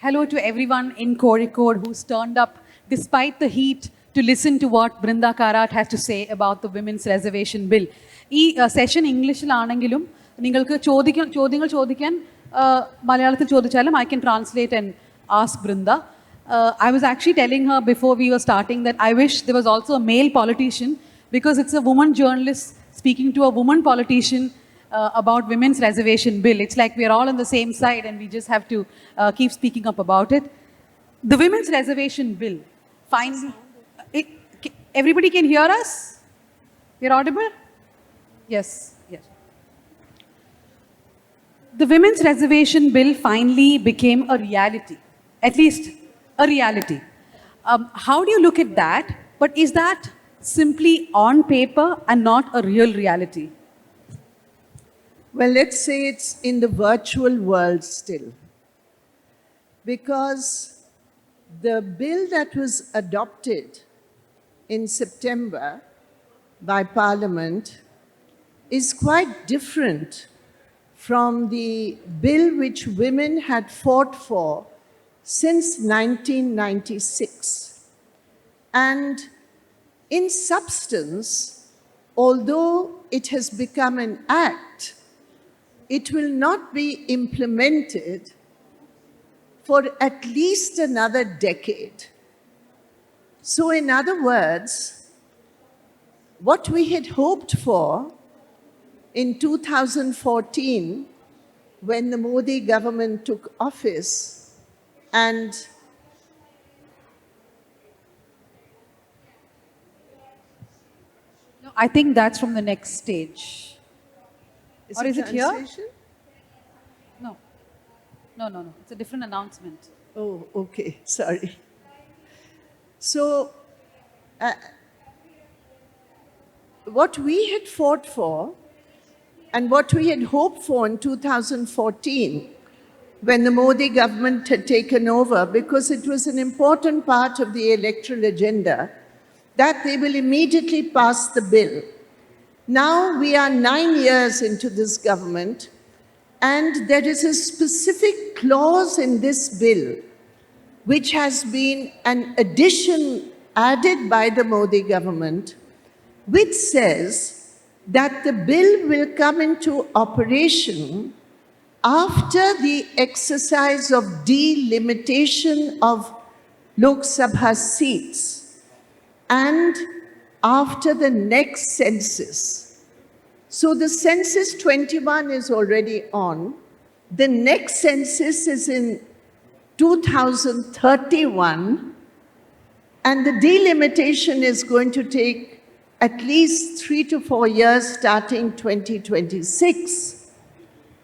Hello to everyone in Kozhikode who's turned up despite the heat to listen to what Brinda Karat has to say about the Women's Reservation Bill. ഈ session ഇംഗ്ലീഷിലാണെങ്കിലും നിങ്ങൾക്ക് ചോദ്യങ്ങൾ ചോദിക്കാൻ മലയാളത്തിൽ ചോദിച്ചാലും I can translate and ask Brinda. I was actually telling her before we were starting that I wish there was also a male politician because it's a woman journalist speaking to a woman politician about Women's Reservation Bill. It's like we're all on the same side and we just have to keep speaking up about it. The Women's Reservation Bill, finally, everybody can hear us? We're audible? Yes, yes. The Women's Reservation Bill finally became a reality, at least a reality. How do you look at that? But is that simply on paper and not a real reality? Well, let's say it's in the virtual world still. Because the bill that was adopted in September by Parliament is quite different from the bill which women had fought for since 1996. And in substance, although it has become an act, it will not be implemented for at least another decade. So in other words, what we had hoped for in 2014 when the Modi government took office and No, I think that's from the next stage. Or is it here? No. No. It's a different announcement. Oh, okay. Sorry. So, what we had fought for and what we had hoped for in 2014 when the Modi government had taken over, because it was an important part of the electoral agenda, that they will immediately pass the bill. Now we are 9 years into this government, and there is a specific clause in this bill which has been an addition added by the Modi government, which says that the bill will come into operation after the exercise of delimitation of Lok Sabha seats and after the next census. So the census 21 is already on. The next census is in 2031, and the delimitation is going to take at least 3 to 4 years starting 2026.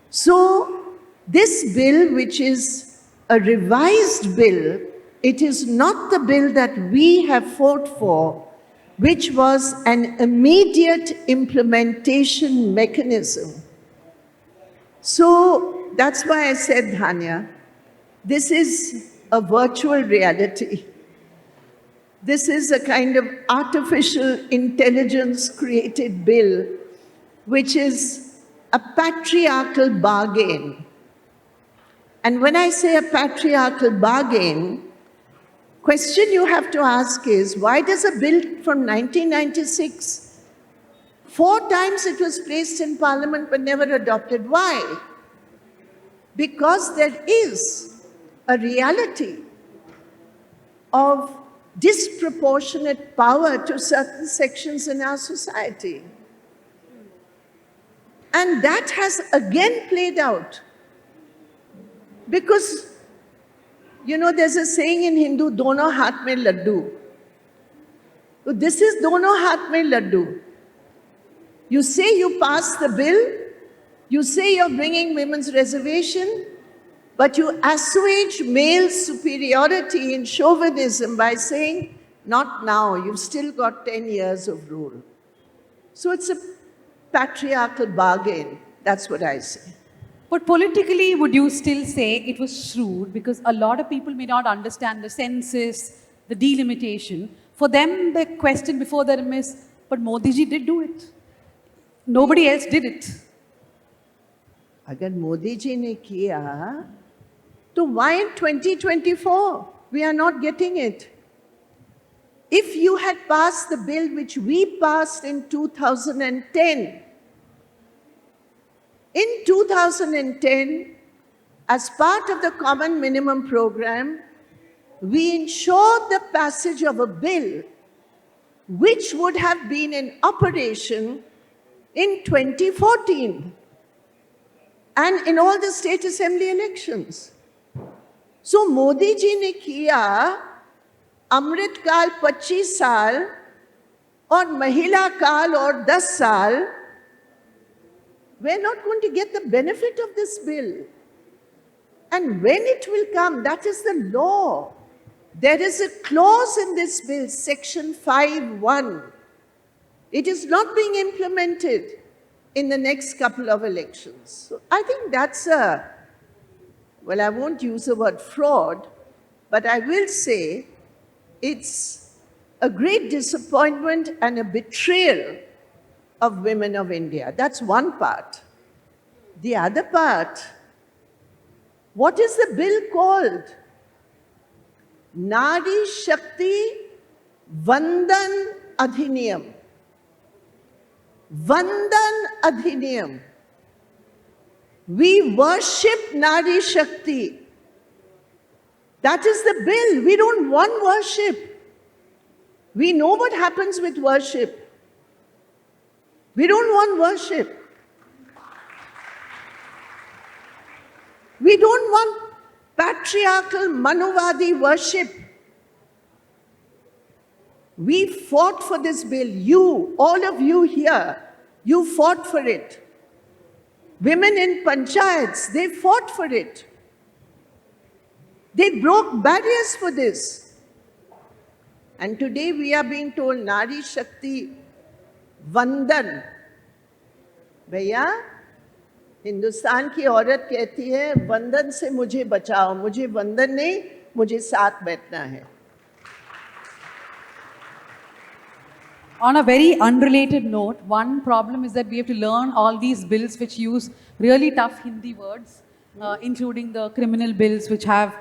So this bill, which is a revised bill, it is not the bill that we have fought for, which was an immediate implementation mechanism. So that's why I said, Dhanya, this is a virtual reality. This is a kind of artificial intelligence created bill, which is a patriarchal bargain. And when I say a patriarchal bargain, question you have to ask is, why does a bill from 1996, 4 times it was placed in Parliament but never adopted? Why? Because there is a reality of disproportionate power to certain sections in our society. And that has again played out. Because, you know, there's a saying in Hindu, dono haath mein laddu. So this is dono haath mein laddu. You say you pass the bill, you say you're bringing women's reservation, but you assuage male superiority in chauvinism by saying, not now, you've still got 10 years of rule. So it's a patriarchal bargain. That's what I say. But politically, would you still say it was shrewd? Because a lot of people may not understand the census, the delimitation. For them, the question before them is, but Modi ji did do it. Nobody else did it. अगर मोदी जी ने किया So why in 2024 we are not getting it? If you had passed the bill which we passed in 2010, in 2010, as part of the Common Minimum Program, we ensured the passage of a bill which would have been in operation in 2014 and in all the state assembly elections. So Modi ji ne kiya Amrit Kaal 25 साल और Mahila Kaal और 10 साल, we're not going to get the benefit of this bill. And when it will come, that is the law. There is a clause in this bill, section 5(1). It is not being implemented in the next couple of elections. So I think that's well, I won't use the word fraud, but I will say it's a great disappointment and a betrayal of women of India. That's one part. The other part, what is the bill called? Nari Shakti Vandan Adhiniyam. Vandan Adhiniyam. We worship Nari Shakti. That is the bill. We don't want worship. We know what happens with worship. We don't want worship. We don't want patriarchal Manuvadi worship. We fought for this bill. You, all of you here, you fought for it. Women in panchayats, they fought for it. They broke barriers for this. And today we are being told Nari Shakti Vandan. भैया, हिंदुस्तान की औरत कहती है वंदन से मुझे बचाओ, मुझे वंदन नहीं, मुझे साथ बैठना है. On a very unrelated note, one problem is that we have to learn all these bills which use really tough Hindi words, including the criminal bills which have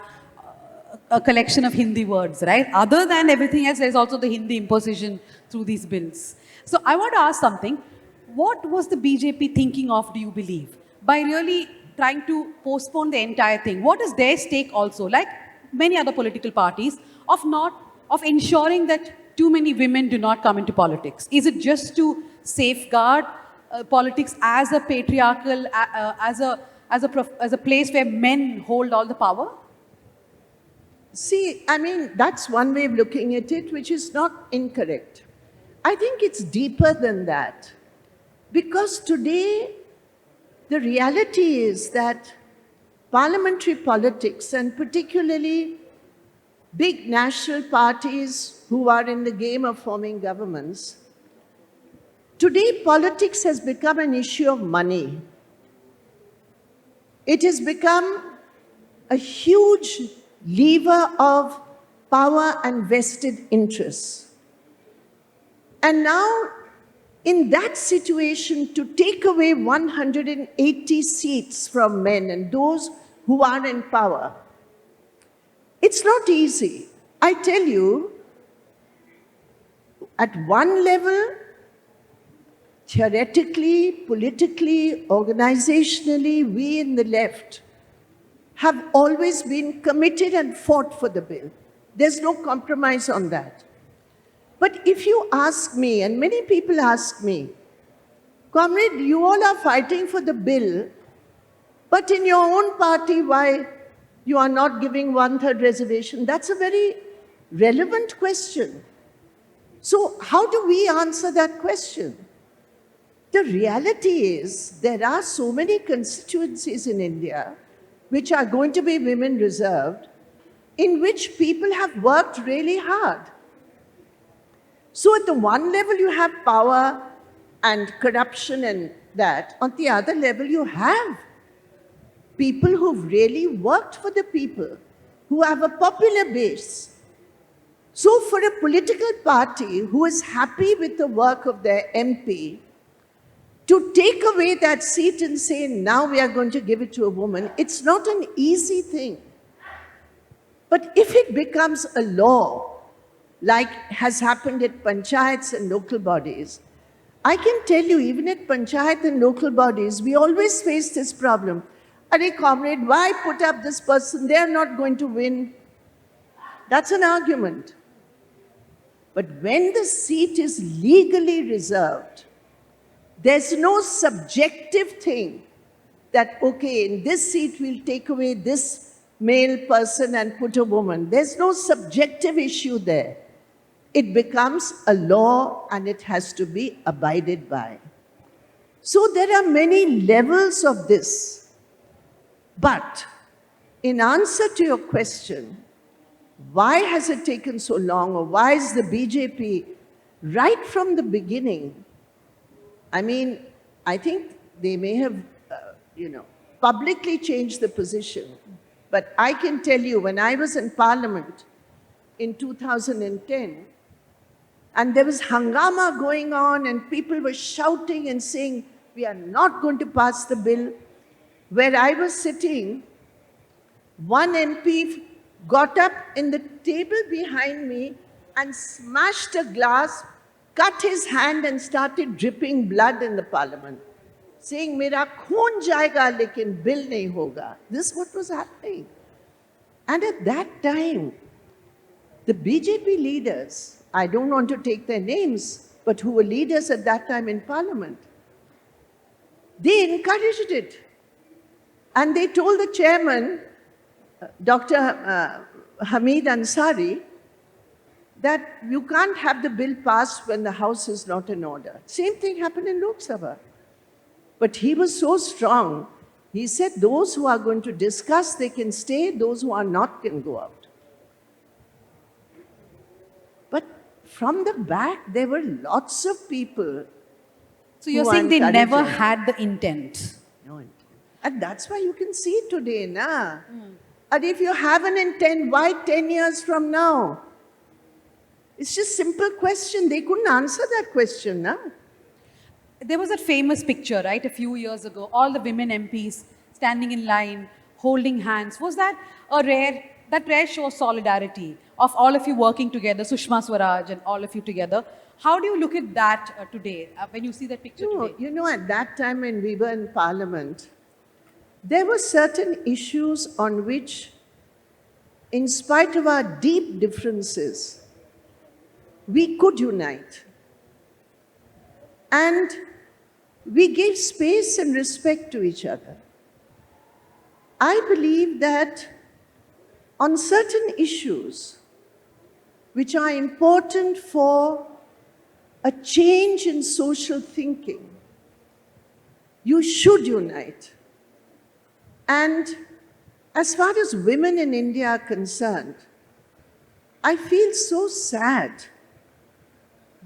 a collection of Hindi words, right? Other than everything else, there's also the Hindi imposition through these bills. So I want to ask something. What was the BJP thinking of, do you believe, by really trying to postpone the entire thing? What is their stake also, like many other political parties, of ensuring that too many women do not come into politics? Is it just to safeguard politics as a patriarchal, as a place where men hold all the power? See, I mean, that's one way of looking at it, which is not incorrect. I think it's deeper than that. Because today, the reality is that parliamentary politics, and particularly big national parties who are in the game of forming governments, today politics has become an issue of money. It has become a huge lever of power and vested interests. And now, in that situation, to take away 180 seats from men and those who are in power, it's not easy. I tell you, at one level, theoretically, politically, organizationally, we in the left have always been committed and fought for the bill. There's no compromise on that. But if you ask me, and many people ask me, Comrade, you all are fighting for the bill, but in your own party, why you are not giving 1/3 reservation? That's a very relevant question. So how do we answer that question? The reality is there are so many constituencies in India which are going to be women reserved, in which people have worked really hard. So at the one level, you have power and corruption and that. On the other level, you have people who've really worked for the people, who have a popular base. So for a political party who is happy with the work of their MP, to take away that seat and say, now we are going to give it to a woman, it's not an easy thing. But if it becomes a law, like has happened at panchayats and local bodies, I can tell you, even at panchayat and local bodies, we always face this problem. Arey comrade, why put up this person? They are not going to win. That's an argument. But when the seat is legally reserved, there's no subjective thing that, okay, in this seat we'll take away this male person and put a woman. There's no subjective issue there. It becomes a law and it has to be abided by. So there are many levels of this. But in answer to your question, why has it taken so long, or why is the BJP right from the beginning? I mean, I think they may have, publicly changed the position. But I can tell you, when I was in Parliament in 2010, and there was hangama going on, and people were shouting and saying, we are not going to pass the bill. Where I was sitting, one MP got up in the table behind me and smashed a glass, cut his hand and started dripping blood in the Parliament, saying, Mera khoon jayega, lekin bill nahi hoga. This is what was happening. And at that time, the BJP leaders, I don't want to take their names, but who were leaders at that time in Parliament, they encouraged it. And they told the chairman, Dr. Hamid Ansari, that you can't have the bill passed when the House is not in order. Same thing happened in Lok Sabha. But he was so strong, he said those who are going to discuss, they can stay, those who are not can go out. But from the back, there were lots of people. So you're saying they never had the intent? No intent. And that's why you can see today, na? And if you have an intent, why 10 years from now? It's just a simple question. They couldn't answer that question, na? There was that famous picture, right, a few years ago, all the women MPs standing in line, holding hands. Was that that rare show of solidarity of all of you working together, Sushma Swaraj and all of you together? How do you look at that today, when you see that picture today? You know, at that time when we were in Parliament, there were certain issues on which, in spite of our deep differences, we could unite. And we gave space and respect to each other. I believe that on certain issues which are important for a change in social thinking, you should unite. And as far as women in India are concerned, I feel so sad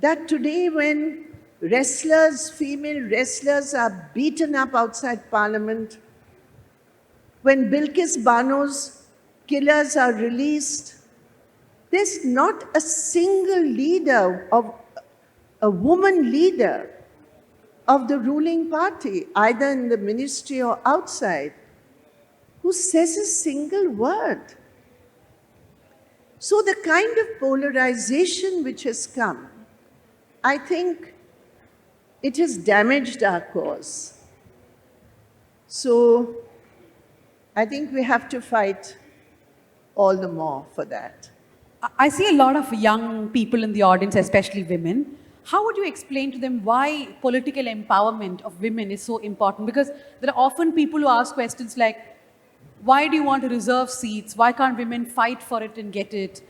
that today when female wrestlers are beaten up outside Parliament, when Bilkis Bano's killers are released, there's not a single leader, a woman leader of the ruling party, either in the ministry or outside, who says a single word. So the kind of polarization which has come, I think it has damaged our cause. So I think we have to fight all the more for that. I see a lot of young people in the audience, especially women. How would you explain to them why political empowerment of women is so important? Because there are often people who ask questions like, why do you want to reserve seats? Why can't women fight for it and get it?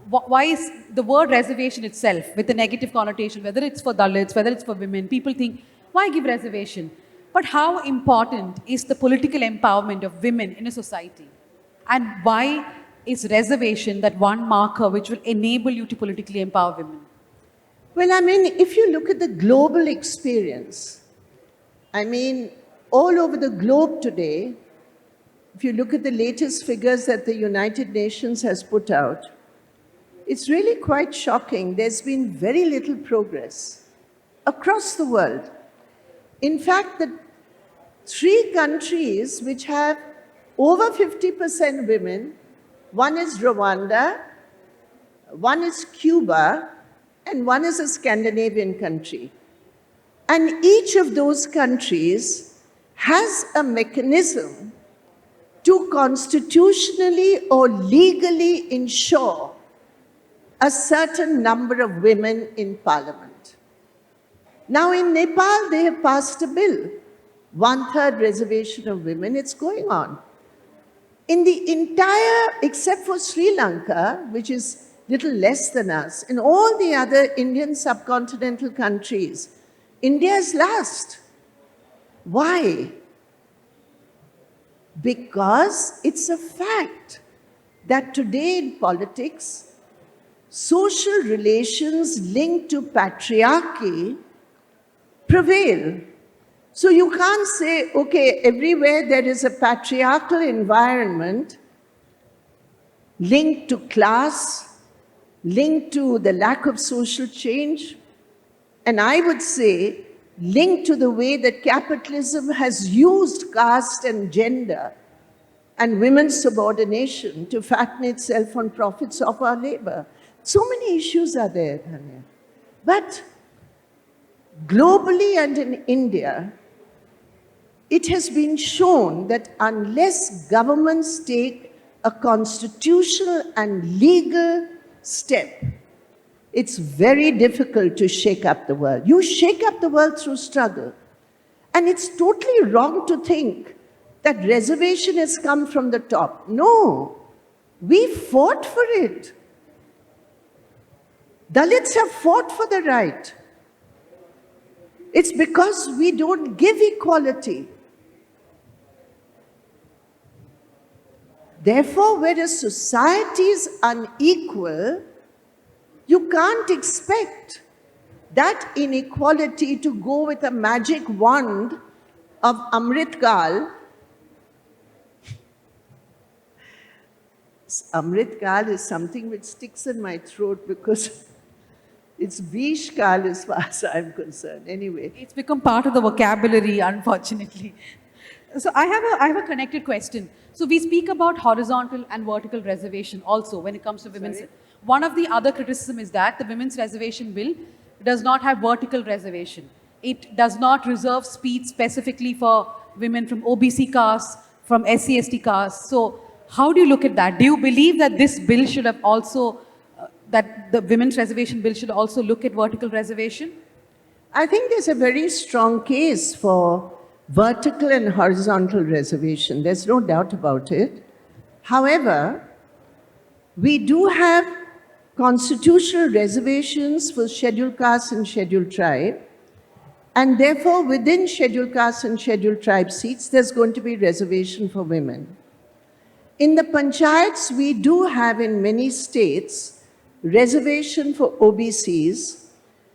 Why is the word reservation itself with a negative connotation, whether it's for Dalits, whether it's for women, people think, why give reservation? But how important is the political empowerment of women in a society? And why is reservation that one marker which will enable you to politically empower women? Well, I mean, if you look at the global experience, I mean, all over the globe today, if you look at the latest figures that the United Nations has put out, it's really quite shocking. There's been very little progress across the world. In fact, the 3 countries which have over 50% women, one is Rwanda, one is Cuba, and one is a Scandinavian country. And each of those countries has a mechanism to constitutionally or legally ensure a certain number of women in parliament. Now in Nepal, they have passed a bill, 1/3 reservation of women, it's going on. In the entire, except for Sri Lanka, which is little less than us, in all the other Indian subcontinental countries, India is last. Why? Because it's a fact that today in politics, social relations linked to patriarchy prevail. So you can't say, okay, everywhere there is a patriarchal environment linked to class, linked to the lack of social change, and I would say linked to the way that capitalism has used caste and gender and women's subordination to fatten itself on profits of our labor. So many issues are there, Dhanya. But globally and in India, it has been shown that unless governments take a constitutional and legal step, it's very difficult to shake up the world. You shake up the world through struggle. And it's totally wrong to think that reservation has come from the top. No, we fought for it. Dalits have fought for the right. It's because we don't give equality. Therefore, whereas society is unequal, you can't expect that inequality to go with a magic wand of Amrit Kal. Amrit Kal is something which sticks in my throat because it's Vish Kal as far as I'm concerned. Anyway. It's become part of the vocabulary, unfortunately. So I have a connected question. So we speak about horizontal and vertical reservation also when it comes to women's. Sorry? One of the other criticism is that the Women's Reservation Bill does not have vertical reservation. It does not reserve seats specifically for women from OBC castes, from SC/ST castes. So how do you look at that? Do you believe that this bill should have also, that the Women's Reservation Bill should also look at vertical reservation? I think there's a very strong case for vertical and horizontal reservation. There's no doubt about it. However, we do have constitutional reservations for scheduled castes and scheduled tribe. And therefore, within scheduled castes and scheduled tribe seats, there's going to be reservation for women. In the panchayats, we do have in many states reservation for OBCs.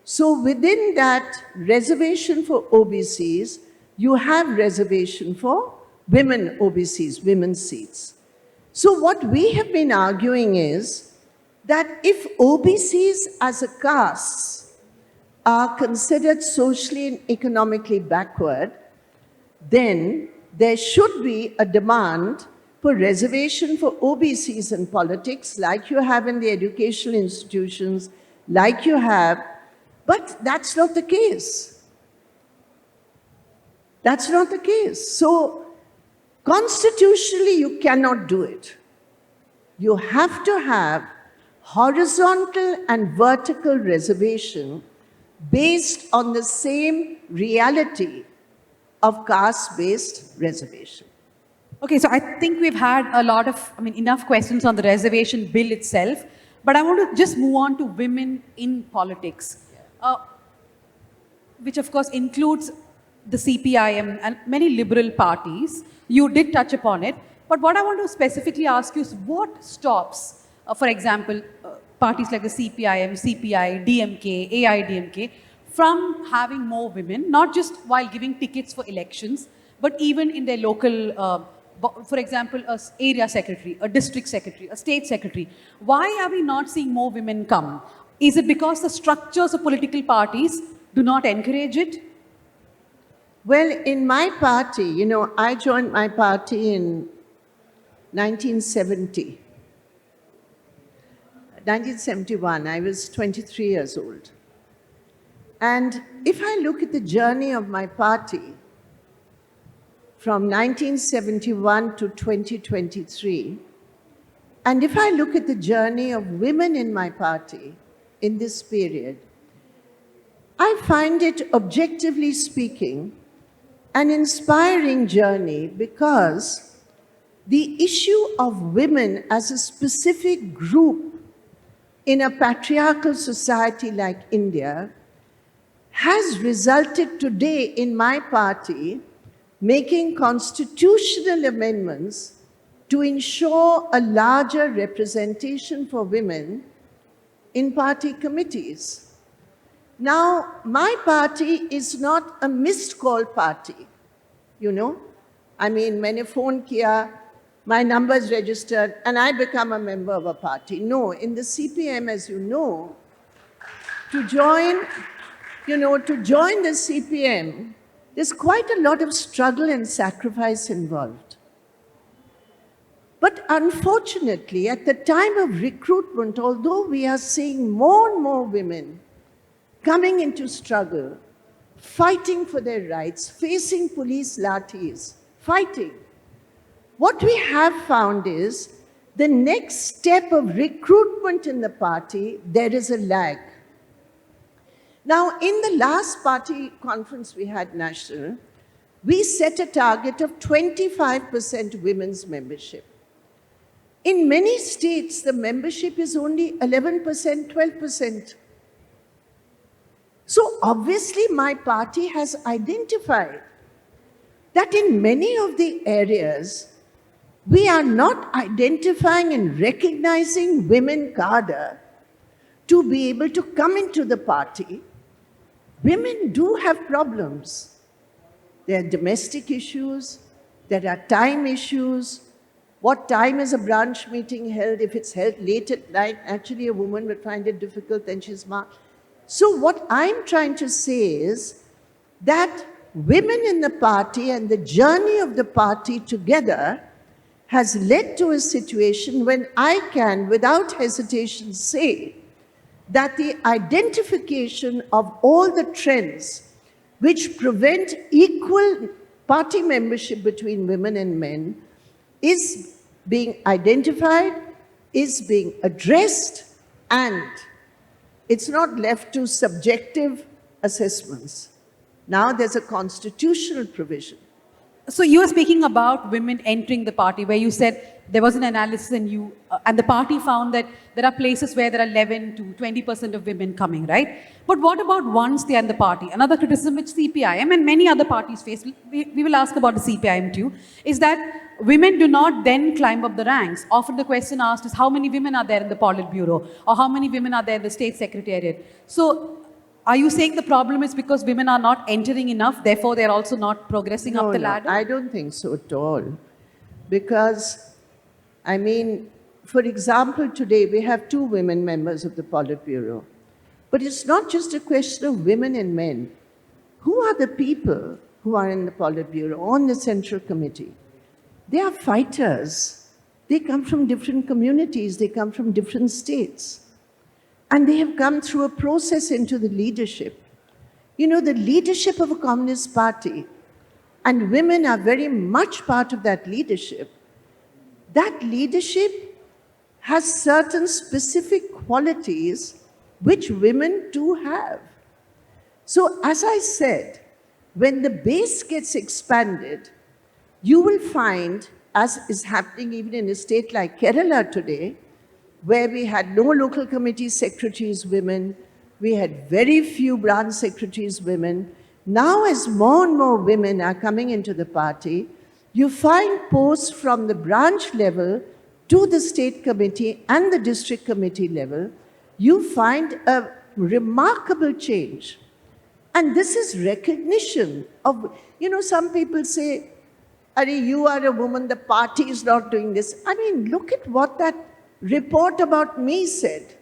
So within that reservation for OBCs, you have reservation for women OBCs, women's seats. So what we have been arguing is that if OBCs as a caste are considered socially and economically backward, then there should be a demand for reservation for OBCs in politics, like you have in the educational institutions, like you have, but that's not the case. That's not the case. So, constitutionally, you cannot do it. You have to have horizontal and vertical reservation based on the same reality of caste-based reservation. Okay, so I think we've had a lot of, enough questions on the reservation bill itself, but I want to just move on to women in politics, which of course includes the CPIM and many liberal parties. You did touch upon it, but what I want to specifically ask you is what stops, for example, parties like the CPIM, CPI, DMK, AIDMK, from having more women, not just while giving tickets for elections, but even in their local, for example, a area secretary, a district secretary, a state secretary. Why are we not seeing more women come? Is it because the structures of political parties do not encourage it? Well, in my party, I joined my party in 1970. 1971, I was 23 years old. And if I look at the journey of my party from 1971 to 2023, and if I look at the journey of women in my party in this period, I find it, objectively speaking, an inspiring journey because the issue of women as a specific group in a patriarchal society like India has resulted today in my party making constitutional amendments to ensure a larger representation for women in party committees. Now, my party is not a missed call party, you know. I mean, maine phone kiya, my number is registered, and I become a member of a party. No, in the CPM, as you know, to join the CPM, there's quite a lot of struggle and sacrifice involved. But unfortunately, at the time of recruitment, although we are seeing more and more women coming into struggle, fighting for their rights, facing police lathis, fighting, what we have found is the next step of recruitment in the party, there is a lag. Now, in the last party conference we had national, we set a target of 25% women's membership. In many states, the membership is only 11%, 12%. So obviously, my party has identified that in many of the areas, we are not identifying and recognizing women cadre to be able to come into the party. Women do have problems. There are domestic issues, there are time issues. What time is a branch meeting held? If it's held late at night, actually a woman would find it difficult, then she's marked. So what I'm trying to say is that women in the party and the journey of the party together has led to a situation when I can, without hesitation, say that the identification of all the trends which prevent equal party membership between women and men is being identified, is being addressed, and it's not left to subjective assessments. Now there's a constitutional provision. So you were speaking about women entering the party, where you said there was an analysis and the party found that there are places where there are 11 to 20% of women coming, right? But what about once they are in the party? Another criticism which CPIM and many other parties face, we will ask about the CPIM too, is that women do not then climb up the ranks. Often the question asked is how many women are there in the Politburo or how many women are there in the State Secretariat? So are you saying the problem is because women are not entering enough, therefore they're also not progressing up the ladder? No, I don't think so at all. Because, I mean, for example, today we have 2 women members of the Politburo. But it's not just a question of women and men. Who are the people who are in the Politburo, on the Central Committee? They are fighters. They come from different communities. They come from different states. And they have come through a process into the leadership. You know, the leadership of a Communist Party, and women are very much part of that leadership. That leadership has certain specific qualities which women do have. So, as I said, when the base gets expanded, you will find, as is happening even in a state like Kerala today, where we had no local committee secretaries women, we had very few branch secretaries women. Now, as more and more women are coming into the party, you find posts from the branch level to the state committee and the district committee level. You find a remarkable change. And this is recognition of, you know, some people say, Are you are a woman, the party is not doing this. I mean, look at what that report about me said.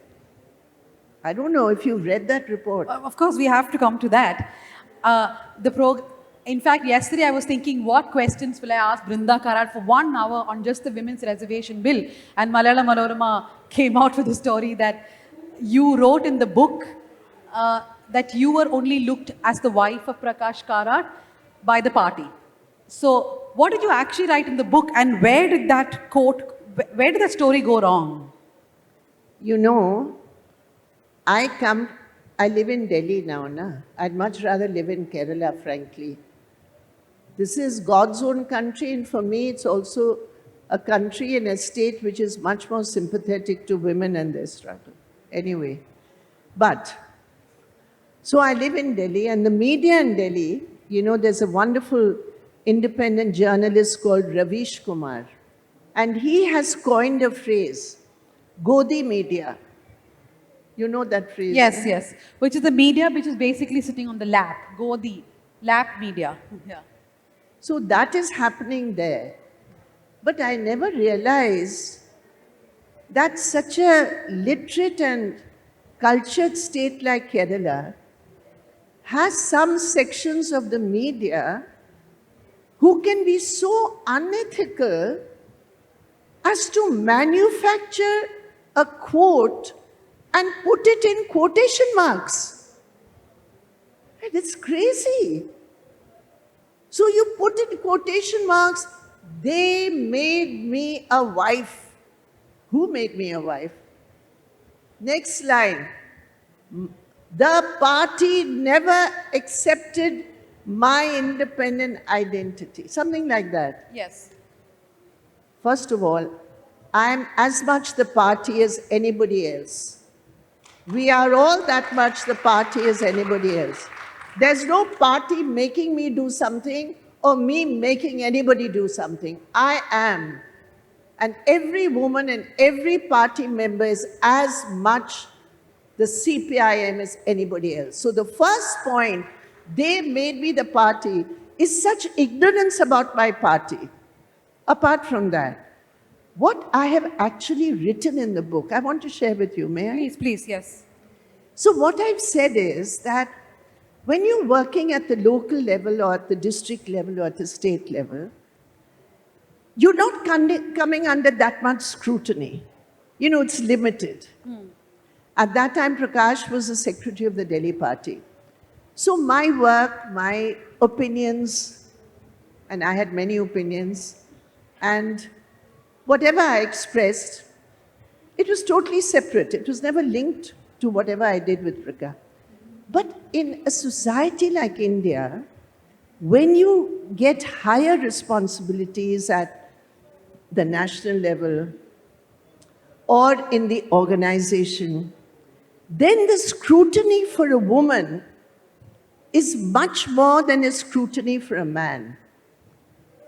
I don't know if you've read that report. Of course, we have to come to that. In fact, yesterday I was thinking, what questions will I ask Brinda Karat for 1 hour on just the women's reservation bill? And Malayalam Manorama came out with a story that you wrote in the book that you were only looked as the wife of Prakash Karat by the party. So, what did you actually write in the book, and where did that quote, where did that story go wrong? You know, I live in Delhi now, na? I'd much rather live in Kerala, frankly. This is God's own country, and for me, it's also a country and a state which is much more sympathetic to women and their struggle. Anyway, so I live in Delhi, and the media in Delhi, you know, there's a wonderful independent journalist called Ravish Kumar, and he has coined a phrase, Godi media. You know that phrase? Yes, yes. Which is the media which is basically sitting on the lap. Godi, lap media. Yeah. So that is happening there. But I never realized that such a literate and cultured state like Kerala has some sections of the media who can be so unethical as to manufacture a quote and put it in quotation marks. And it's crazy. So you put in quotation marks, they made me a wife. Who made me a wife? Next line. The party never accepted my independent identity. Something like that. Yes. First of all, I am as much the party as anybody else. We are all that much the party as anybody else. There's no party making me do something or me making anybody do something. I am. And every woman and every party member is as much the CPIM as anybody else. So the first point, they made me the party, is such ignorance about my party. Apart from that, what I have actually written in the book, I want to share with you, may I? Please, please, yes. So what I've said is that when you're working at the local level or at the district level or at the state level, you're not coming under that much scrutiny. You know, it's limited. At that time, Prakash was the secretary of the Delhi party. So my work, my opinions, and I had many opinions, and whatever I expressed, it was totally separate. It was never linked to whatever I did with Prakash. But in a society like India, when you get higher responsibilities at the national level or in the organization, then the scrutiny for a woman is much more than a scrutiny for a man.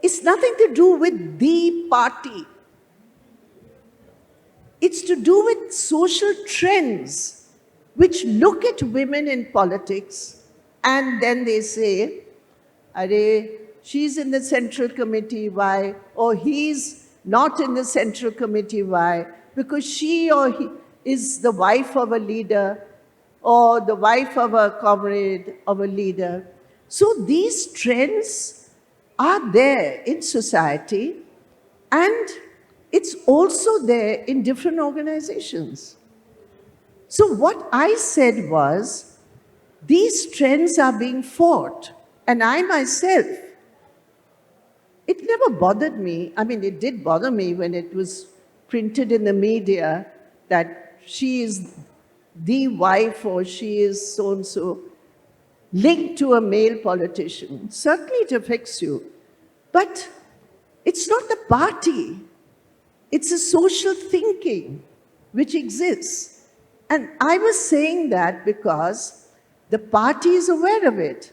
It's nothing to do with the party. It's to do with social trends which look at women in politics and then they say, "Arey, she's in the central committee, why? Or he's not in the central committee, why? Because she or he is the wife of a leader or the wife of a comrade of a leader." So these trends are there in society, and it's also there in different organizations. So what I said was, these trends are being fought, and I myself, it never bothered me. I mean, it did bother me when it was printed in the media that she is the wife or she is so-and-so linked to a male politician. Certainly it affects you. But it's not the party. It's a social thinking which exists. And I was saying that because the party is aware of it.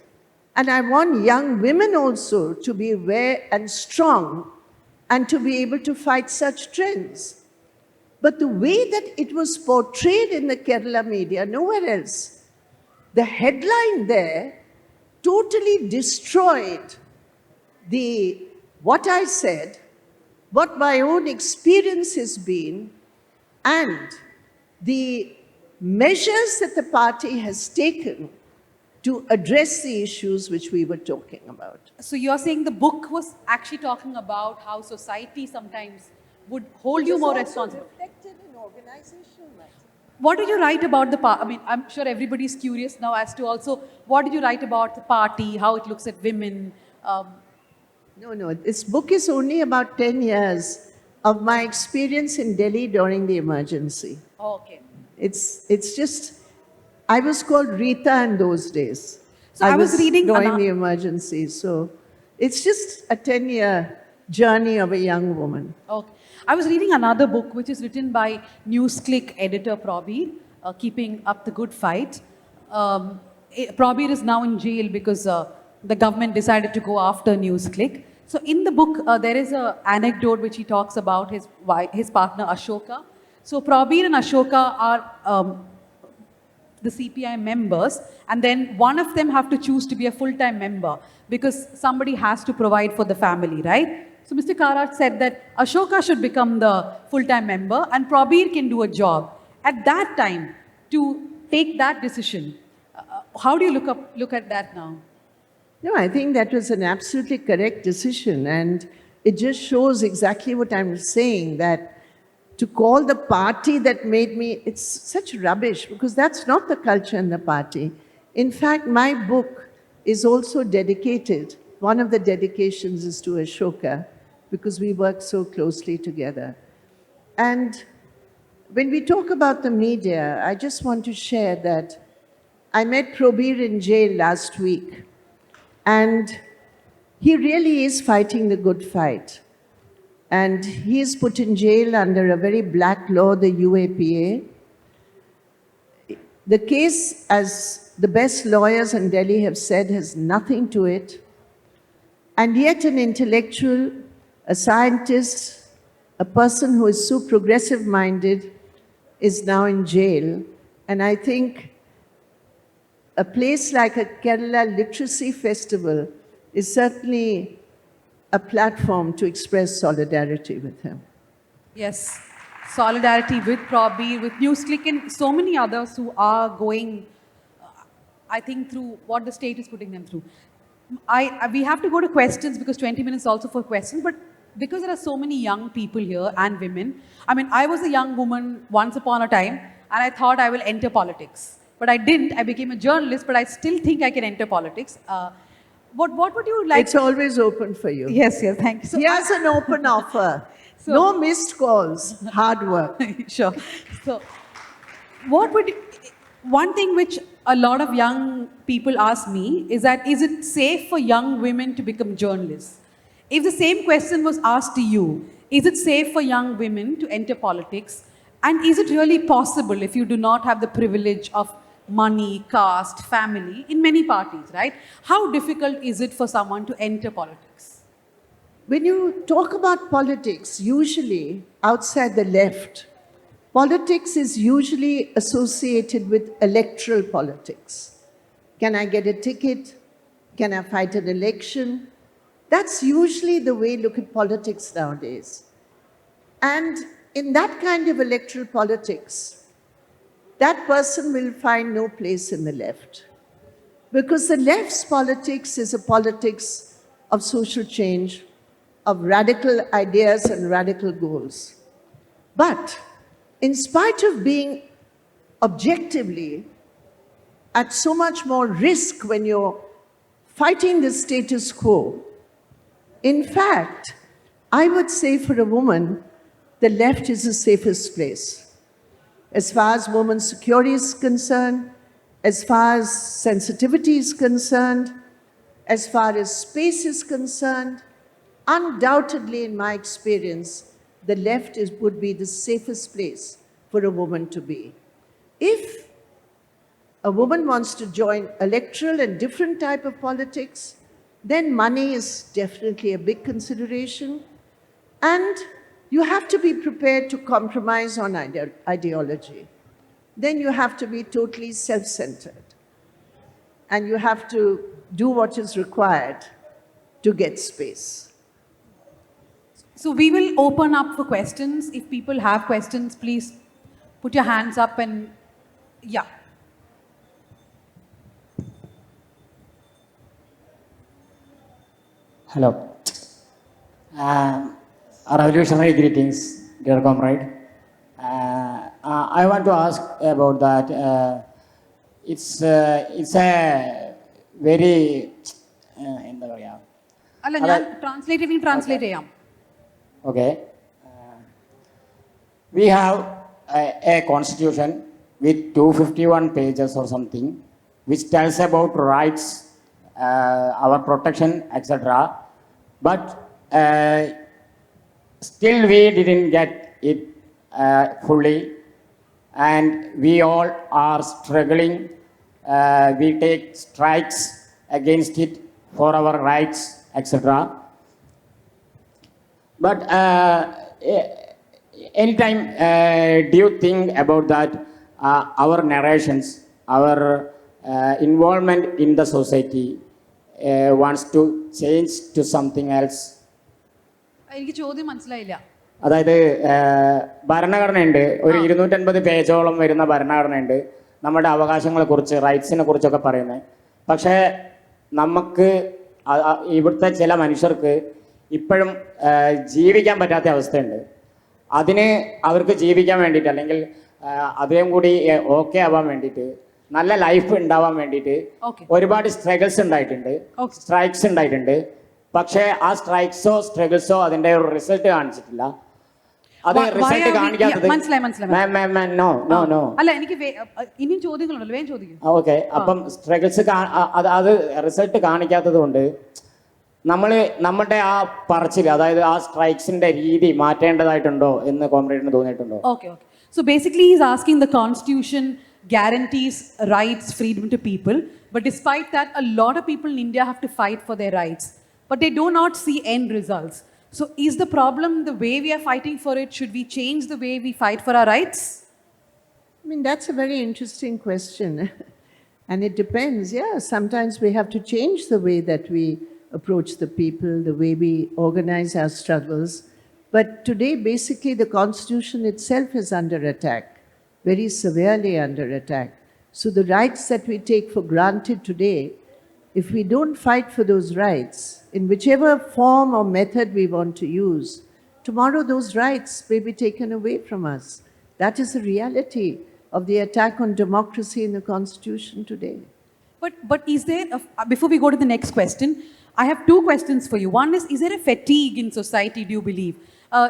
And I want young women also to be aware and strong and to be able to fight such trends. But the way that it was portrayed in the Kerala media, nowhere else, the headline there totally destroyed what I said, what my own experience has been, and the measures that the party has taken to address the issues which we were talking about. So you're saying the book was actually talking about how society sometimes would hold you more responsible. Reflected in organizational matters. What did you write about the party? I mean, I'm sure everybody's curious now as to also what did you write about the party, how it looks at women. No, this book is only about 10 years of my experience in Delhi during the emergency. Okay. It's just, I was called Rita in those days. So I was reading during the emergency. So it's just a 10-year journey of a young woman. Okay. I was reading another book which is written by NewsClick editor Prabir, Keeping Up the Good Fight. Prabir is now in jail because the government decided to go after NewsClick. So in the book, there is an anecdote which he talks about his partner Ashoka. So Prabir and Ashoka are the CPI members, and then one of them have to choose to be a full-time member because somebody has to provide for the family, right? So Mr. Karat said that Ashoka should become the full-time member and Prabir can do a job. At that time, to take that decision, how do you look at that now? No, I think that was an absolutely correct decision, and it just shows exactly what I'm saying, that to call the party that made me, it's such rubbish, because that's not the culture in the party. In fact, my book is also dedicated, one of the dedications is to Ashoka, because we work so closely together. And when we talk about the media, I just want to share that I met Prabir in jail last week, and he really is fighting the good fight. And he is put in jail under a very black law, the UAPA. The case, as the best lawyers in Delhi have said, has nothing to it. And yet an intellectual, a scientist, a person who is so progressive-minded is now in jail. And I think a place like a Kerala Literacy Festival is certainly a platform to express solidarity with him. Yes, solidarity with Prabir, with NewsClick and so many others who are going, I think, through what the state is putting them through. We have to go to questions because 20 minutes also for questions, but because there are so many young people here and women, I mean, I was a young woman once upon a time and I thought I will enter politics. But I didn't. I became a journalist, but I still think I can enter politics. What would you like? It's always open for you. Yes, thank you. So here's an open offer. So, no missed calls, hard work. Sure. So, one thing which a lot of young people ask me is that, is it safe for young women to become journalists? If the same question was asked to you, is it safe for young women to enter politics? And is it really possible if you do not have the privilege of money, caste, family in many parties, right? How difficult is it for someone to enter politics? When you talk about politics, usually outside the left, politics is usually associated with electoral politics. Can I get a ticket? Can I fight an election? That's usually the way we look at politics nowadays. And in that kind of electoral politics, that person will find no place in the left. Because the left's politics is a politics of social change, of radical ideas and radical goals. But in spite of being objectively at so much more risk when you're fighting the status quo, in fact, I would say for a woman, the left is the safest place. As far as women's security is concerned, as far as sensitivity is concerned, as far as space is concerned, undoubtedly, in my experience, the left would be the safest place for a woman to be. If a woman wants to join electoral and different type of politics, then money is definitely a big consideration. And you have to be prepared to compromise on ideology. Then you have to be totally self-centered. And you have to do what is required to get space. So we will open up for questions. If people have questions, please put your hands up and, yeah. Hello. Revolutionary greetings, dear comrade. I want to ask about that. It's a very എന്താ പറയാ അല്ല ഞാൻ translate ചെയ്യാം. Okay. We have a constitution with 251 pages or something, which tells about rights, our protection, etc. But still we didn't get it fully, and we all are struggling. We take strikes against it for our rights, etc. But anytime, do you think about that? Our narrations, our involvement in the society wants to change to something else. എനിക്ക് ചോദ്യം മനസ്സിലായില്ല. അതായത് ഭരണഘടനയുണ്ട്, ഒരു 250 പേജോളം വരുന്ന ഭരണഘടനയുണ്ട് നമ്മുടെ അവകാശങ്ങളെക്കുറിച്ച്, റൈറ്റ്സിനെ കുറിച്ചൊക്കെ പറയുന്നത്. പക്ഷേ നമുക്ക് ഇവിടുത്തെ ചില മനുഷ്യർക്ക് ഇപ്പോഴും ജീവിക്കാൻ പറ്റാത്ത അവസ്ഥയുണ്ട്. അതിന് അവർക്ക് ജീവിക്കാൻ വേണ്ടിയിട്ട്, അല്ലെങ്കിൽ അതേം കൂടി ഓക്കെ ആവാൻ വേണ്ടിയിട്ട്, നല്ല ലൈഫ് ഉണ്ടാവാൻ വേണ്ടിയിട്ട് ഒരുപാട് സ്ട്രഗിൾസ് ഉണ്ടായിട്ടുണ്ട്, സ്ട്രൈക്സ് ഉണ്ടായിട്ടുണ്ട്. പക്ഷേ ആ സ്ട്രഗിൾസോ അതിൻ്റെ ഒരു റിസൾട്ട് കാണിച്ചിട്ടില്ല. അത് റിസൾട്ട് കാണിക്കാത്തത് അല്ല, എനിക്ക് ഇനിയും ചോദ്യങ്ങളുണ്ടല്ലോ, വേഗം ചോദിക്കും. ഓക്കെ. അപ്പം സ്ട്രഗിൾസ് അത് റിസൾട്ട് കാണിക്കാത്തത് കൊണ്ട് നമ്മുടെ ആ പറച്ചിൽ, അതായത് ആ സ്ട്രൈക്സിന്റെ രീതി മാറ്റേണ്ടതായിട്ടുണ്ടോ എന്ന് കോമ്രേഡിന് തോന്നിയിട്ടുണ്ടോ? Okay. So basically he's asking, the constitution guarantees rights, freedom to people, but despite that a lot of people in India have to fight for their rights, but they do not see end results. So is the problem the way we are fighting for it? Should we change the way we fight for our rights? I mean, that's a very interesting question. And it depends, yeah. Sometimes we have to change the way that we approach the people, the way we organize our struggles. But today, basically, the Constitution itself is under attack, very severely under attack. So the rights that we take for granted today, if we don't fight for those rights, in whichever form or method we want to use, tomorrow those rights may be taken away from us. That is the reality of the attack on democracy in the Constitution today. But is there, before we go to the next question, I have two questions for you. One is there a fatigue in society, do you believe?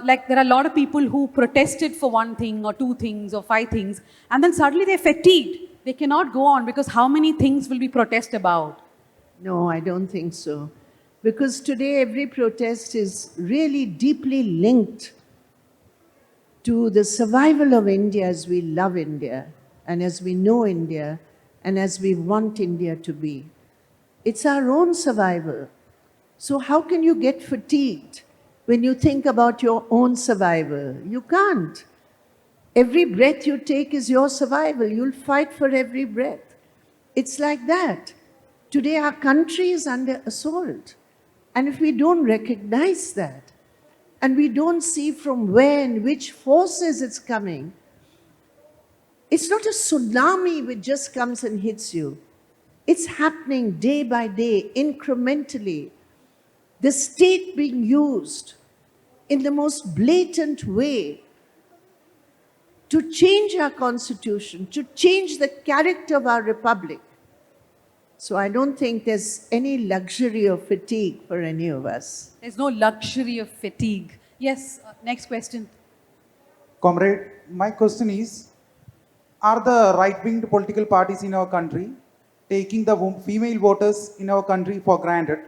Like there are a lot of people who protested for one thing or two things or five things, and then suddenly they're fatigued. They cannot go on because how many things will we protest about? No, I don't think so. Because today every protest is really deeply linked to the survival of India as we love India and as we know India and as we want India to be. It's our own survival. So how can you get fatigued when you think about your own survival? You can't. Every breath you take is your survival. You'll fight for every breath. It's like that. Today our country is under assault. And if we don't recognize that, and we don't see from where and which forces it's coming, it's not a tsunami which just comes and hits you. It's happening day by day, incrementally. The state being used in the most blatant way to change our constitution, to change the character of our republic. So I don't think there's any luxury of fatigue for any of us. There's no luxury of fatigue. Yes, next question. Comrade, my question is, are the right-winged political parties in our country taking the female voters in our country for granted?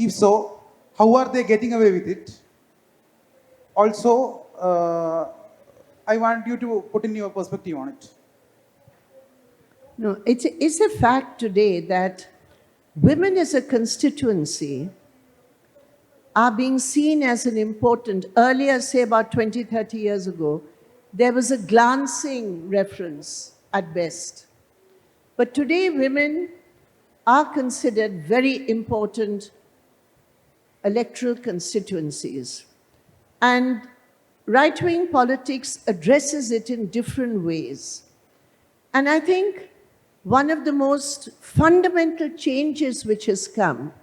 If so, how are they getting away with it? Also, I want you to put in your perspective on it. No, it's a fact today that women as a constituency are being seen as an important, earlier, say about 20, 30 years ago, there was a glancing reference at best. But today women are considered very important electoral constituencies. And right-wing politics addresses it in different ways. And I think one of the most fundamental changes which has come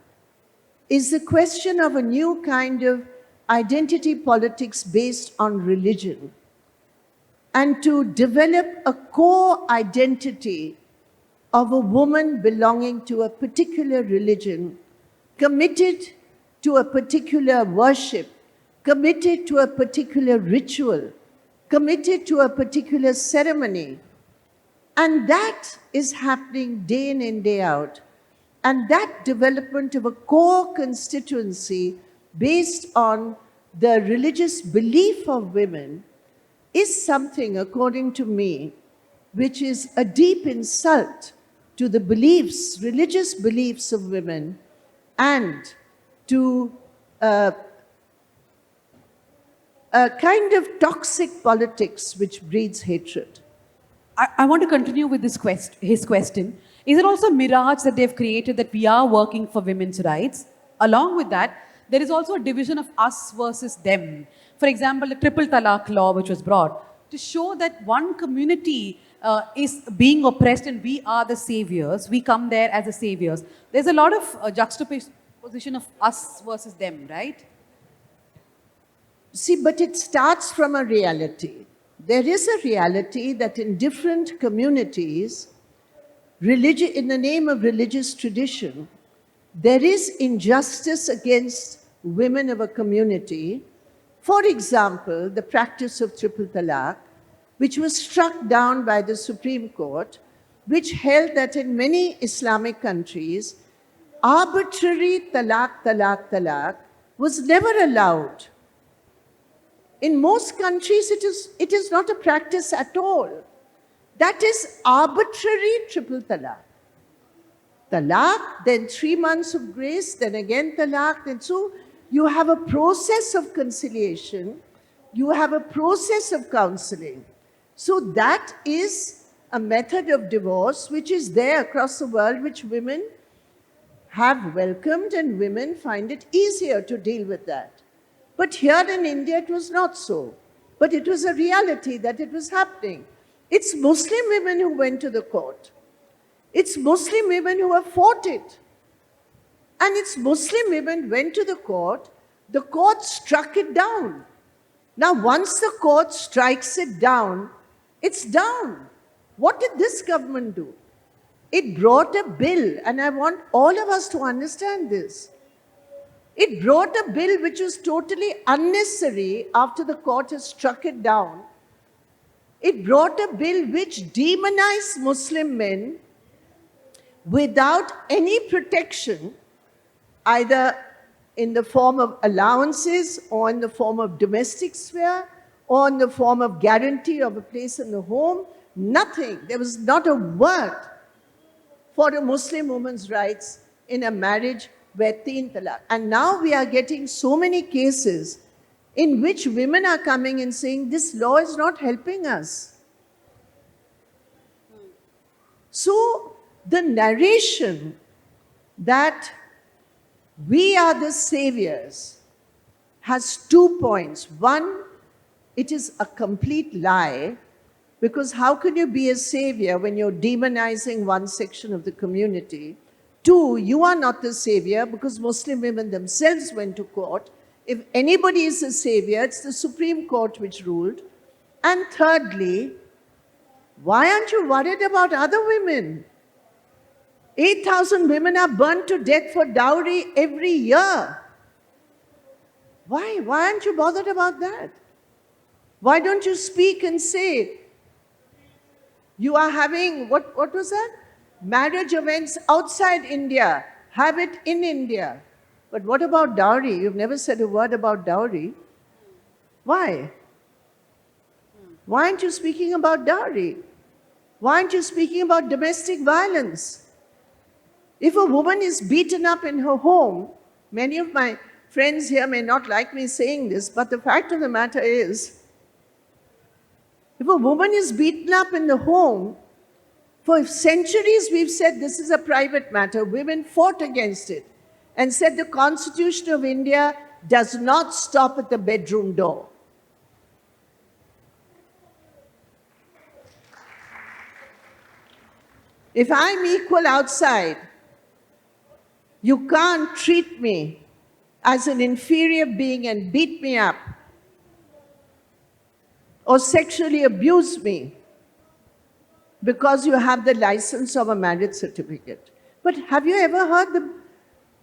is the question of a new kind of identity politics based on religion, and to develop a core identity of a woman belonging to a particular religion, committed to a particular worship, committed to a particular ritual, committed to a particular ceremony. And that is happening day in and day out. And that development of a core constituency based on the religious belief of women is something, according to me, which is a deep insult to the beliefs, religious beliefs of women, and to a kind of toxic politics which breeds hatred. I want to continue with his question. Is it also a mirage that they've created that we are working for women's rights? Along with that, there is also a division of us versus them. For example, the triple talaq law which was brought to show that one community is being oppressed and we are the saviors. We come there as the saviors. There's a lot of juxtaposition of us versus them, right? See, but it starts from a reality. There is a reality that in different communities, in the name of religious tradition, there is injustice against women of a community. For example, the practice of triple talaq, which was struck down by the Supreme Court, which held that in many Islamic countries, arbitrary talaq was never allowed. In most countries, it is not a practice at all. That is arbitrary triple talaq. Talaq, then 3 months of grace, then again talaq. And so you have a process of conciliation, you have a process of counseling. So that is a method of divorce which is there across the world, which women have welcomed, and women find it easier to deal with that. But here in India, it was not so. But it was a reality that it was happening. It's Muslim women who went to the court. It's Muslim women who have fought it. And it's Muslim women went to the court struck it down. Now, once the court strikes it down, it's down. What did this government do? It brought a bill, and I want all of us to understand this. It brought a bill which was totally unnecessary after the court has struck it down. It brought a bill which demonized Muslim men without any protection, either in the form of allowances or in the form of domestic sphere or in the form of guarantee of a place in the home. Nothing. There was not a word for a Muslim woman's rights in a marriage where teen talaq. And now we are getting so many cases in which women are coming and saying, this law is not helping us. So the narration that we are the saviors has 2 points. One, it is a complete lie, because how can you be a savior when you're demonizing one section of the community? 2, you are not the savior because Muslim women themselves went to court. If anybody is a savior, it's the Supreme Court which ruled. And thirdly, why aren't you worried about other women? 8,000 women are burnt to death for dowry every year. Why? Why aren't you bothered about that? Why don't you speak and say, you are having, what was that? Marriage events outside India, have it in India. But what about dowry? You've never said a word about dowry. Why? Why aren't you speaking about dowry? Why aren't you speaking about domestic violence? If a woman is beaten up in her home, many of my friends here may not like me saying this, but the fact of the matter is, if a woman is beaten up in the home, for centuries we've said this is a private matter. Women fought against it and said the Constitution of India does not stop at the bedroom door. If I'm equal outside, you can't treat me as an inferior being and beat me up or sexually abuse me because you have the license of a marriage certificate. But have you ever heard the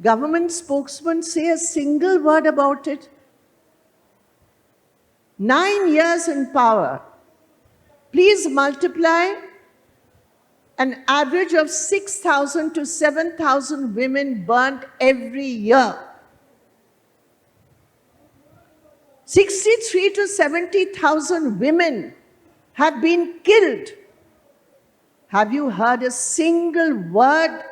government spokesman say a single word about it? 9 years in power. Please multiply an average of 6,000 to 7,000 women burnt every year. 63 to 70,000 women have been killed. Have you heard a single word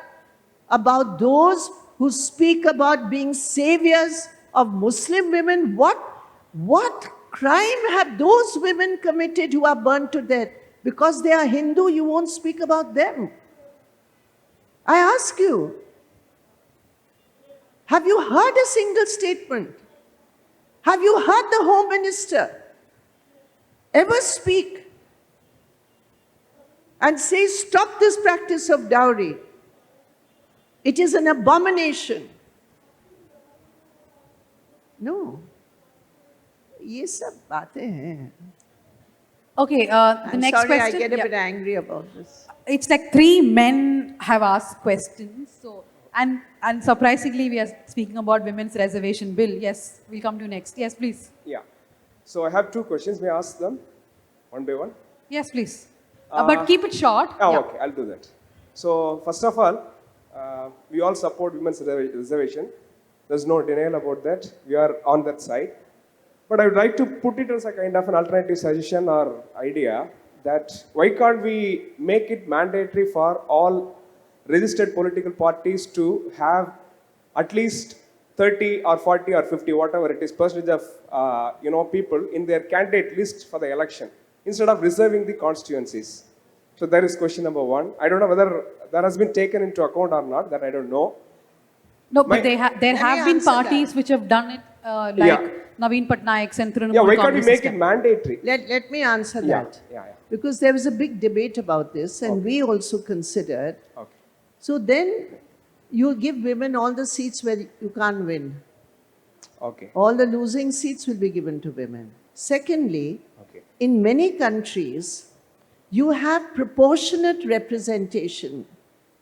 about those who speak about being saviors of Muslim women? What crime have those women committed who are burnt to death? Because they are Hindu, you won't speak about them. I ask you, have you heard a single statement? Have you heard the Home Minister ever speak and say, stop this practice of dowry? It is an abomination. No. ये सब बातें हैं. Okay, the I'm next sorry, question. I get a yeah. bit angry about this. It's like 3 men have asked questions. So, and surprisingly, we are speaking about women's reservation bill. Yes, we'll come to you next. Yes, please. Yeah. So I have 2 questions. May I ask them one by one? Yes, please. But keep it short. Oh, Yeah. okay. I'll do that. So first of all, we all support women's reservation. There's no denial about that. We are on that side. But I would like to put it as a kind of an alternative suggestion or idea that why can't we make it mandatory for all registered political parties to have at least 30 or 40 or 50, whatever it is, percentage of people in their candidate list for the election instead of reserving the constituencies. So that is question number 1. I don't know whether that has been taken into account or not. That I don't know. No, My- but there have been answer parties that. which have done it, like Yeah. Naveen Patnaik's and Trinamool Yeah, why can't we Congress make system. it mandatory? Let me answer Yeah, that. yeah. Because there was a big debate about this, and we also considered. Okay. So then you'll give women all the seats where you can't win. Okay. All the losing seats will be given to women. Secondly, Okay. in many countries, you have proportionate representation.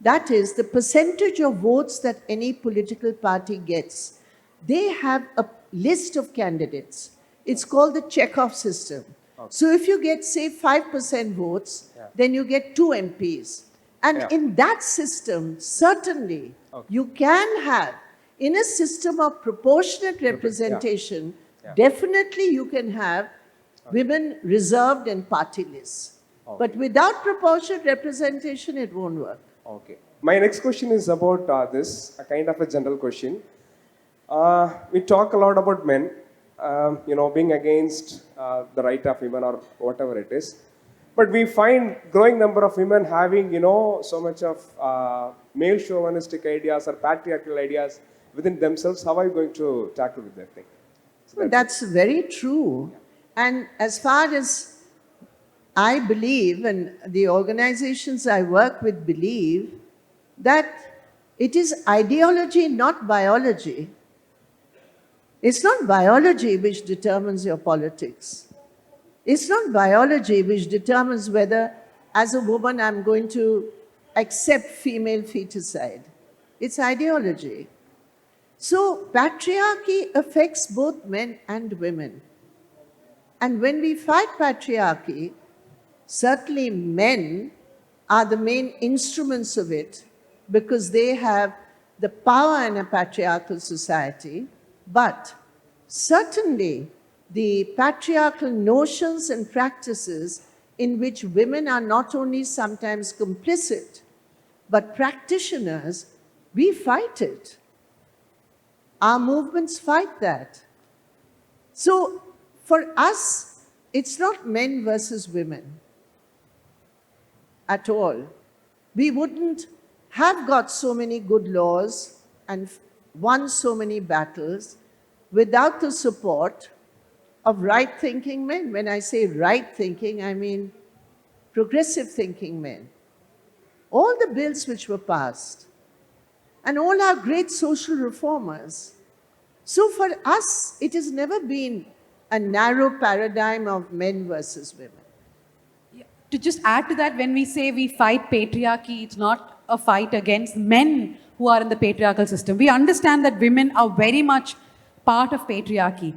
That is, the percentage of votes that any political party gets. They have a list of candidates. It's called the Chekhov system. So if you get, say, 5% votes, then you get 2 MPs. And Yeah. in that system, certainly, you can have, in a system of proportionate representation, definitely you can have women reserved and party lists. But without proportionate representation, it won't work. Okay. My next question is about this, a kind of a general question. We talk a lot about men, being against the right of women or whatever it is. But we find growing number of women having, so much of male chauvinistic ideas or patriarchal ideas within themselves. How are you going to tackle with that thing? So That's very true. And as far as I believe, and the organizations I work with believe, that it is ideology, not biology. It's not biology which determines your politics. It's not biology which determines whether, as a woman, I'm going to accept female feticide. It's ideology. So patriarchy affects both men and women. And when we fight patriarchy, certainly men are the main instruments of it because they have the power in a patriarchal society. But certainly the patriarchal notions and practices in which women are not only sometimes complicit, but practitioners, we fight it. Our movements fight that. So for us, it's not men versus women at all. We wouldn't have got so many good laws and won so many battles without the support of right-thinking men. When I say right-thinking, I mean progressive thinking men. All the bills which were passed and all our great social reformers So for us, it has never been a narrow paradigm of men versus women. To just add to that, when we say we fight patriarchy, it's not a fight against men who are in the patriarchal system. We understand that women are very much part of patriarchy.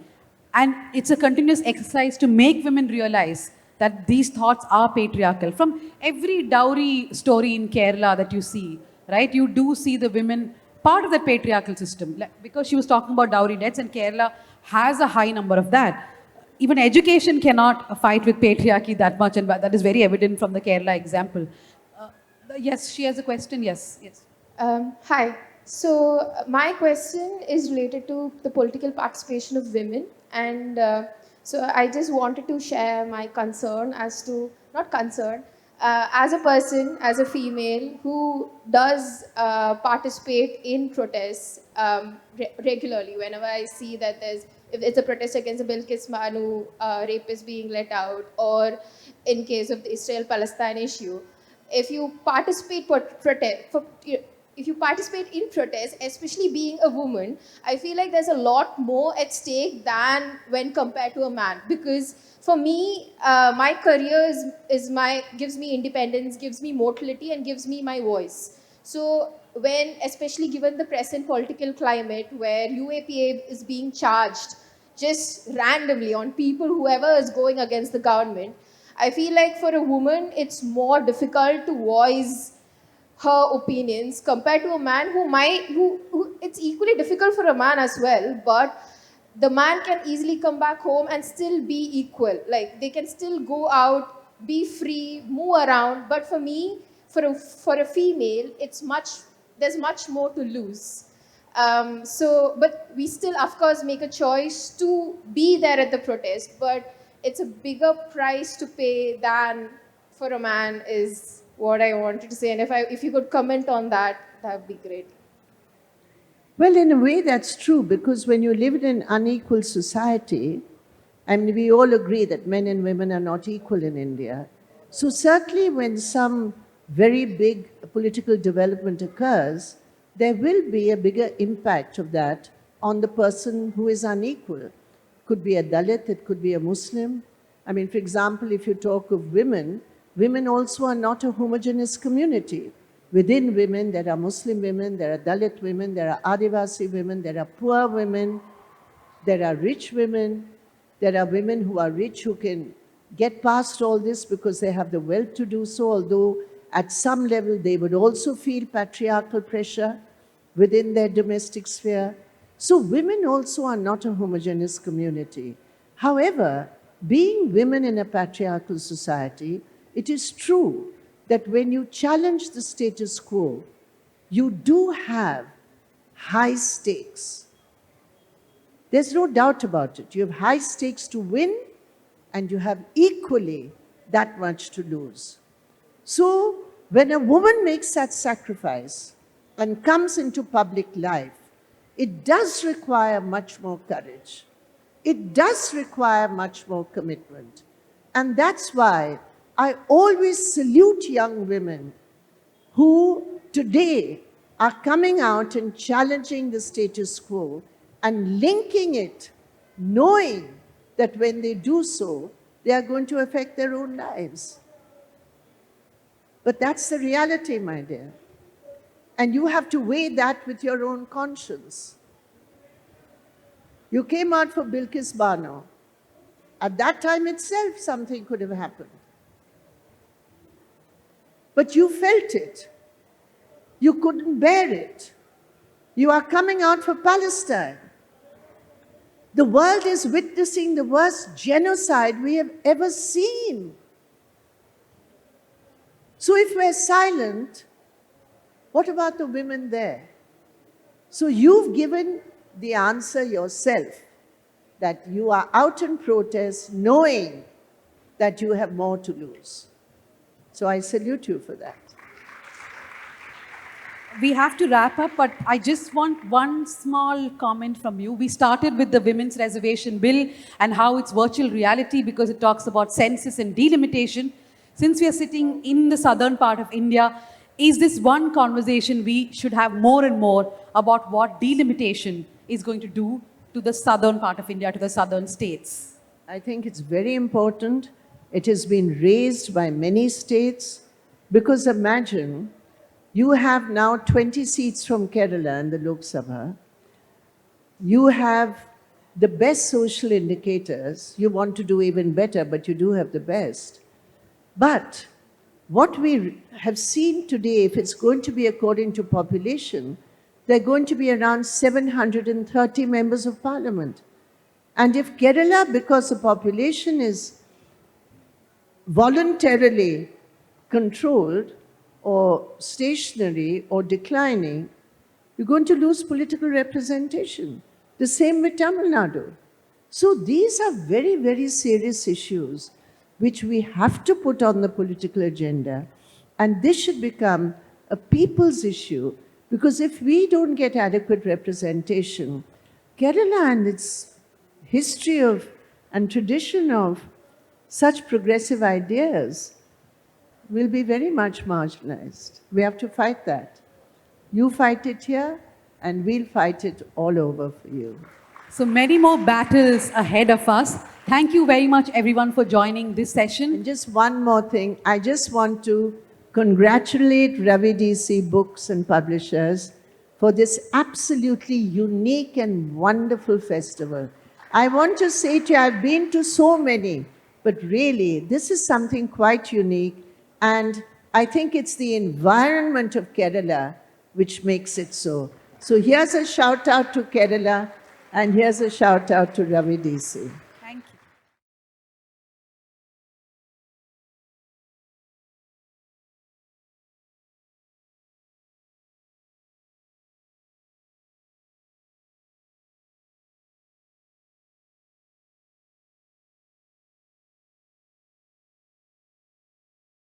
And it's a continuous exercise to make women realize that these thoughts are patriarchal. From every dowry story in Kerala that you see, right, you do see the women part of that patriarchal system. Because she was talking about dowry debts, and Kerala has a high number of that. Even education cannot fight with patriarchy that much, and that is very evident from the Kerala example. Yes, she has a question. Yes, yes. Hi. So my question is related to the political participation of women, and so I just wanted to share my concern as to, not concern, as a person, as a female who does participate in protests regularly. Whenever I see that if it's a protest against the Bilkis Banu rapist being let out, or in case of the Israel-Palestine issue, if you participate if you participate in protests, especially being a woman, I feel like there's a lot more at stake than when compared to a man. Because for me, my career gives me independence, gives me motility, and gives me my voice. So when, especially given the present political climate where UAPA is being charged just randomly on people, whoever is going against the government, I feel like for a woman, it's more difficult to voice her opinions compared to a man who it's equally difficult for a man as well, but the man can easily come back home and still be equal. Like, they can still go out, be free, move around. But for me, for a female, there's much more to lose. But we still, of course, make a choice to be there at the protest, but it's a bigger price to pay than for a man, is what I wanted to say. And if you could comment on that, that would be great. Well, in a way, that's true, because when you live in an unequal society, I mean, we all agree that men and women are not equal in India. So certainly when some very big political development occurs, there will be a bigger impact of that on the person who is unequal. It could be a Dalit, it could be a Muslim. I mean, for example, if you talk of women, women also are not a homogeneous community. Within women, there are Muslim women, there are Dalit women, there are Adivasi women, there are poor women, there are rich women, there are women who are rich who can get past all this because they have the wealth to do so, although at some level they would also feel patriarchal pressure within their domestic sphere. So women also are not a homogeneous community. However, being women in a patriarchal society, it is true that when you challenge the status quo, you do have high stakes. There's no doubt about it. You have high stakes to win, and you have equally that much to lose. So when a woman makes that sacrifice and comes into public life, it does require much more courage. It does require much more commitment. And that's why I always salute young women who today are coming out and challenging the status quo and linking it, knowing that when they do so, they are going to affect their own lives. But that's the reality, my dear. And you have to weigh that with your own conscience. You came out for Bilkis Banu. At that time itself, something could have happened. But you felt it. You couldn't bear it. You are coming out for Palestine. The world is witnessing the worst genocide we have ever seen. So if we're silent, what about the women there? So you've given the answer yourself, that you are out in protest knowing that you have more to lose. So I salute you for that. We have to wrap up, but I just want one small comment from you. We started with the Women's Reservation Bill and how it's virtual reality because it talks about census and delimitation. Since we are sitting in the southern part of India, is this one conversation we should have more and more about what delimitation is going to do to the southern part of India, to the southern states? I think it's very important. It has been raised by many states because imagine you have now 20 seats from Kerala in the Lok Sabha. You have the best social indicators. You want to do even better, but you do have the best. But what we have seen today, if it's going to be according to population, there are going to be around 730 members of parliament. And if Kerala, because the population is voluntarily controlled or stationary or declining, you're going to lose political representation. The same with Tamil Nadu. So these are very, very serious issues which we have to put on the political agenda. And this should become a people's issue, because if we don't get adequate representation, Kerala and its history of and tradition of such progressive ideas will be very much marginalized. We have to fight that. You fight it here, and we'll fight it all over for you. So many more battles ahead of us. Thank you very much, everyone, for joining this session. And just one more thing, I just want to congratulate Ravi DC Books and Publishers for this absolutely unique and wonderful festival. I want to say to you, I've been to so many, but really, this is something quite unique, and I think it's the environment of Kerala which makes it so. So here's a shout out to Kerala, and here's a shout out to Ravi DC.